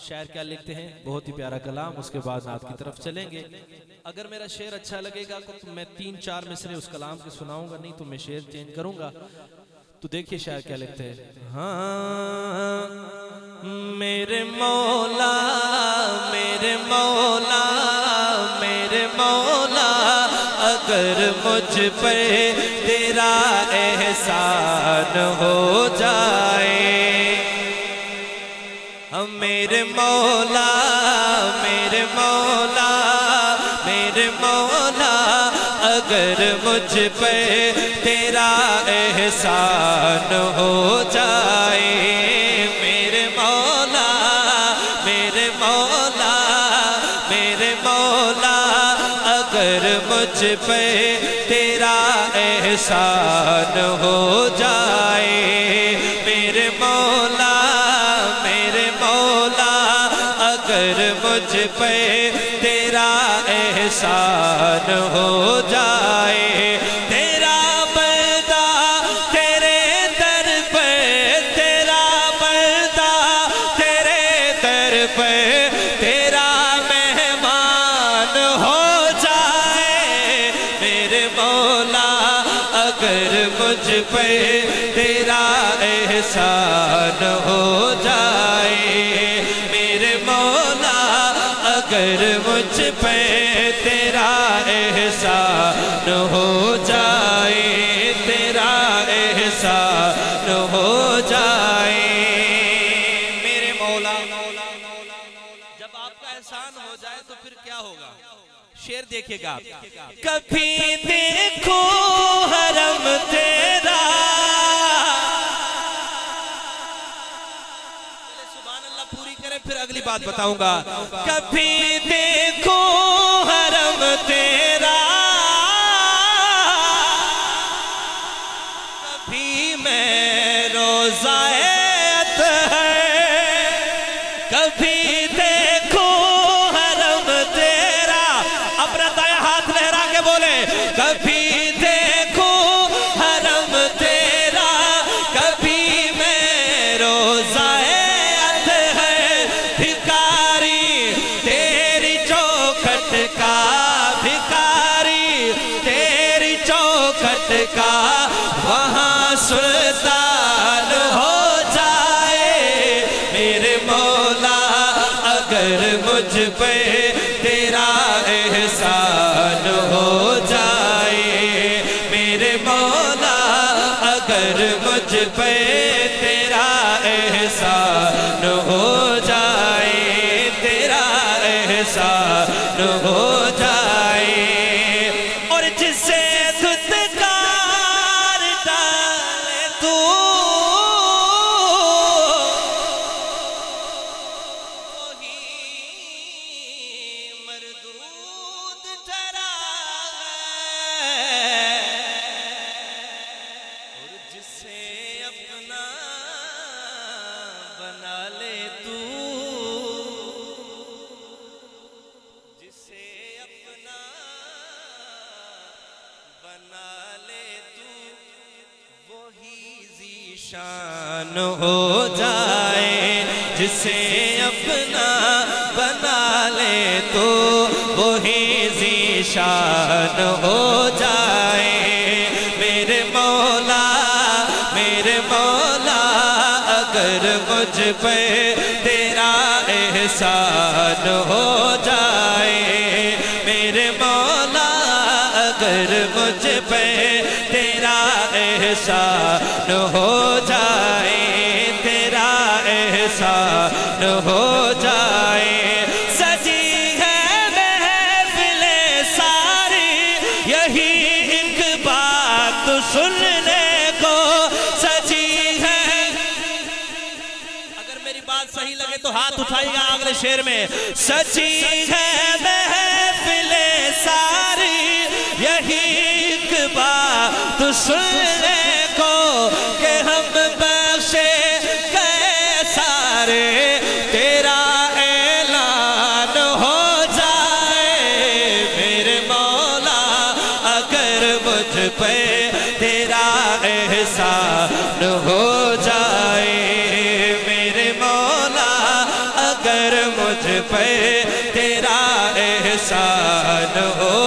شاعر کیا لکھتے ہیں، بہت ہی پیارا کلام، اس کے بعد نعت کی طرف چلیں گے۔ اگر میرا شعر اچھا لگے گا تو میں 3-4 مصرے اس کلام کے سناؤں گا، نہیں تو میں شعر چینج کروں گا۔ تو دیکھیے شاعر کیا لکھتے ہیں۔ ہاں میرے مولا میرے مولا میرے مولا، اگر مجھ پر تیرا احسان ہو جائے، میرے مولا میرے مولا میرے مولا، اگر مجھ پر تیرا احسان ہو جائے، میرے مولا میرے مولا میرے مولا، اگر مجھ پر تیرا احسان ہو جائے، میرے مولا میرے مولا، اگر مجھ پہ تیرا احسان ہو جائے، تیرا بندہ تیرے در پہ، تیرا بندہ تیرے در پہ، تیرا مہمان ہو جائے، میرے مولا اگر مجھ پہ تیرا احسان ہو جائے، میرے مولا اگر مجھ پہ تیرا احسان ہو جائے، تیرا احسان ہو جائے، میرے مولا۔ جب آپ کا احسان ہو جائے تو پھر کیا ہوگا؟ شعر دیکھیے گا۔ کبھی دیکھو حرم تیرا، سبحان اللہ پوری کریں پھر اگلی بات بتاؤں گا۔ کبھی دیکھو حرم تیرا، کبھی میں روزہ اطہر، کبھی دیکھو حرم تیرا، اپنا دائیں ہاتھ لہرا کے بولے، کبھی دیکھو حرم تیرا، کبھی میں روزہ اطہر، بھکاری تیری چوکھٹ کا، بھکاری تیری چوکھٹ کا، وہاں سلطان ہو جائے، میرے مولا اگر مجھ پہ تیرا احسان ہو جائے، میرے مولا اگر مجھ پہ تیرا احسان ہو جائے، تیرا احسان ہو جائے، اور جسے دھتکار ڈالے تو، وہی مردود ٹھہرا ہے، اور جسے اپنا بنا لے تو، جسے اپنا بنا لے تو، وہی ذیشان ہو جائے، جسے اپنا بنا لے تو، وہی ذیشان ہو جائے، میرے مولا میرے مولا اگر مجھ پہ تیرا احسان ہو جائے، میرے مولا اگر مجھ پہ تیرا احسان ہو جائے، تیرا احسان ہو جائے، سجی ہے محفل ساری یہی ایک بات سننے کو، سجی ہے، اگر میری بات صحیح لگے تو ہاتھ اٹھائیے گا اگلے شعر میں، سجی ہے محفل ساری یہی ایک بات سننے کو، کہ ہم بخشے گئے سارے، تیرا اعلان ہو جائے، میرے مولا اگر مجھ پہ تیرا احسان ہو جائے، میرے مولا اگر مجھ پہ تیرا احسان ہو